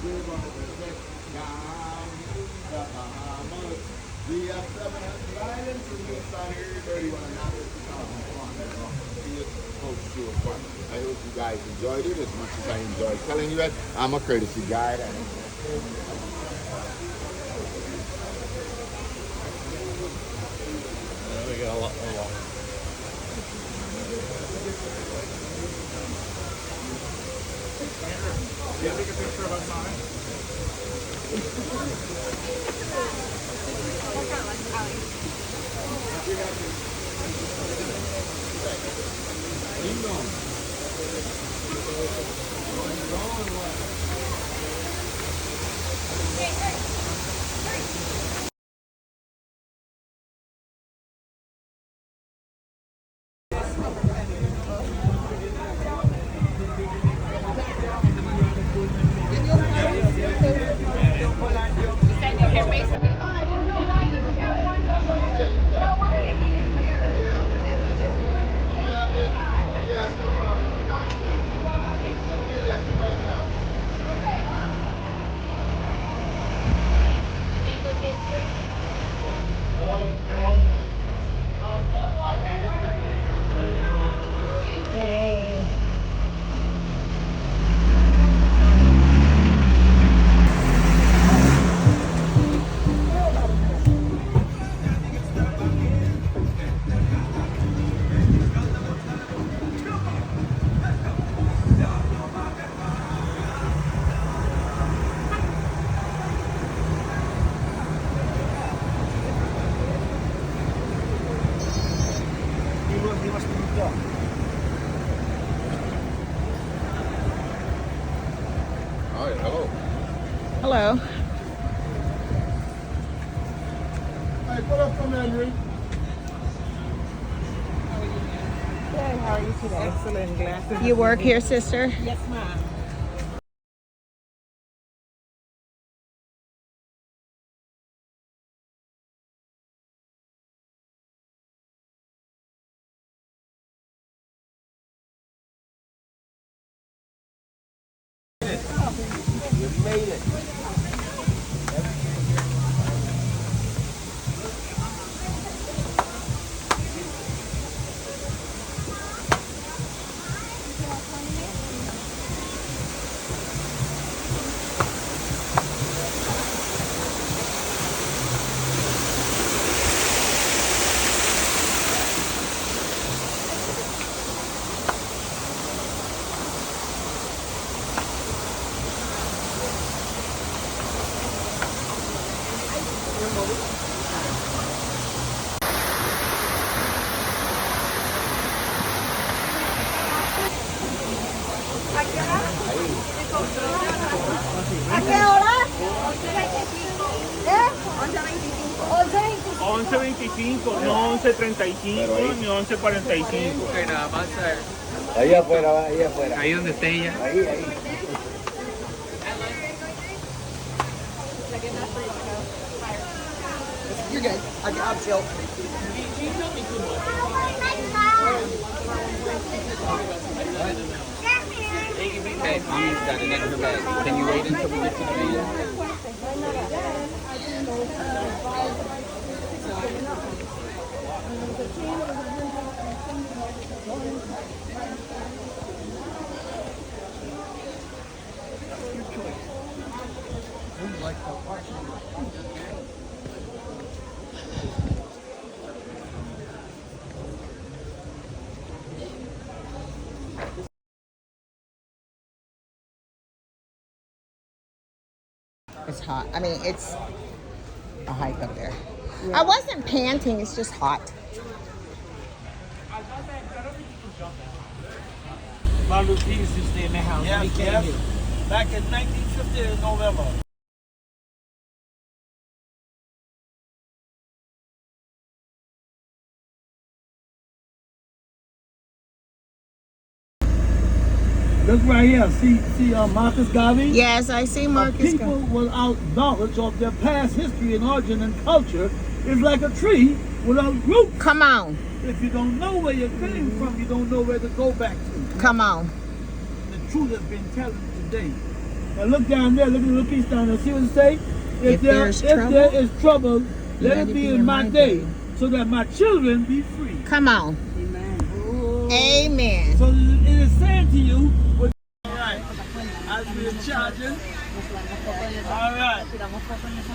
We're going to visit down in the Bahamas. We have 700 islands and we started 31 and now it's 2001. I hope you guys enjoyed it as much as I enjoyed telling you it. I'm a courtesy guide. We got a lot. Yeah, take a picture of us on it. All right, hello. Hello. Hey, put up some Henry. Good. How are you today? Excellent. Glad to You work here, sister? Yes, ma'am. You made it. ¿A qué hora? 11:25, no 11:35 ni 11:45. Ok, nada más Ahí afuera, ahí afuera. ahí donde esté ella. Ahí. You're good. I'll chill. Okay, she's got it in her bag. Can you wait until we get to the van? It's hot. I mean, it's a hike up there. I wasn't panting. It's just hot. My Luke used to stay in the house. Yes, when he came yes. here. Back in 1950 in November. Look right here. See Marcus Garvey? Yes, I see Marcus. People without knowledge of their past history and origin and culture is like a tree without roots. Come on. If you don't know where you came from, you don't know where to go back to. Come on. The truth has been telling today. Now look down there. Look at the little piece down there. See what it say? If there is trouble, let it be in my day, so that my children be free. Come on. Amen. So it is saying to you, all right, as we are charging, all right,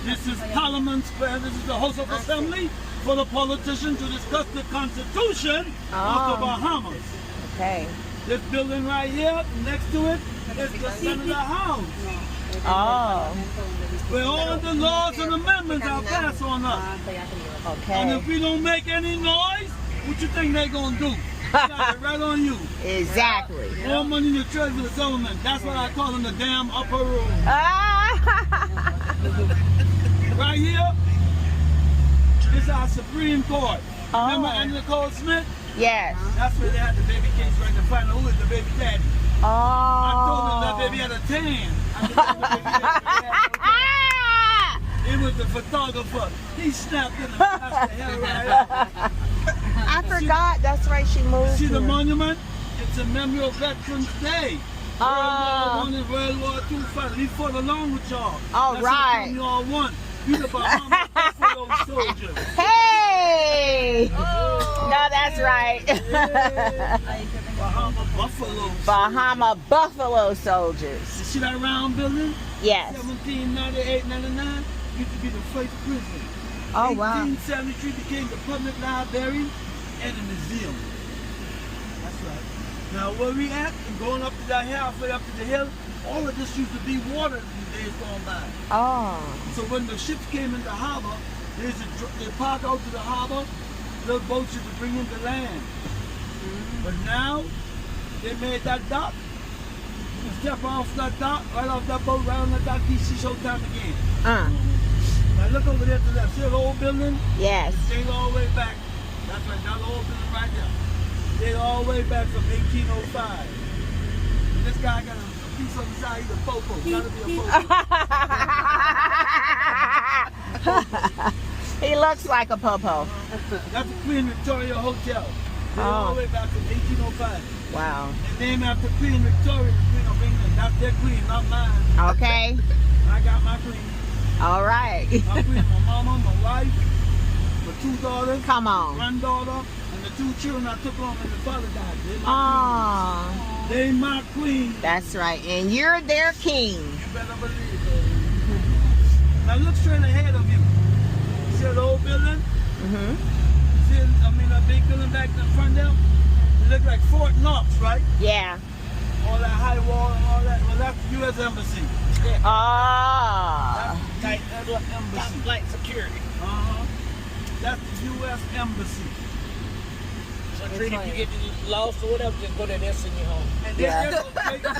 this is Parliament Square, this is the House of Assembly for the politicians to discuss the Constitution of the Bahamas. Okay. This building right here, next to it, is the Senator House, Oh. where all the laws and amendments are passed on us. And Okay. if we don't make any noise, what you think they gonna do? Got it right on you. Exactly. More money in the treasury of the government. That's what I call in the damn upper room. Ah. Right here, this is our Supreme Court. Remember Oh. Nicole Smith? Yes. That's where they had the baby case right to find out who is the baby daddy. I told them that Oh. baby had a tan. I told them the baby had a tan. It was the photographer. He snapped in and passed the hair right up. I forgot. That's right. She moved. See the here. monument? It's a memory of Veterans Day. World War I and World War II fighters. We fought along with y'all. All That's right. what y'all won. You the Bahamas Buffalo soldiers. Hey! No, that's right. Bahama Buffalo. Bahama Buffalo soldiers. You see that round building? Yes. 1798, 99 used to be the first prison. Oh, wow. 1873 became the public library and a museum. That's right. Now where we at, and going up to that hill, halfway up to the hill, all of this used to be water in the days gone by. Oh. So when the ships came into harbor, they park out to the harbor, little boats used to bring in the land. But now, they made that dock. You step off that dock, right off that boat, right on that dock, you see Showtime again. Now look over there to the left. See the old building? Yes. They go all the way back. That's right, that old building right there. They all the way back from 1805. And this guy got a piece on the side, he's a popo. Gotta be a popo. He looks like a popo. That's the Queen Victoria Hotel. They all the way back from 1805. Wow. And named after Queen Victoria, the Queen of England. That's their queen, not mine. Okay. I got my queen. All right. My queen, my mama, my wife, my two daughters, Come on. granddaughter, and the two children I took on when the father died. Oh. They my queen. That's right. And you're their king. You better believe it. Now look straight ahead of you. See that old building? Mm-hmm. See, that big building back in the front there? It look like Fort Knox, right? Yeah. All that high wall and all that. Well, that's the U.S. Embassy. Oh. That's the Embassy. Flight security. That's the U.S. Embassy. So Trina, if you get lost or whatever, just go there, they'll send you home. And Yeah. they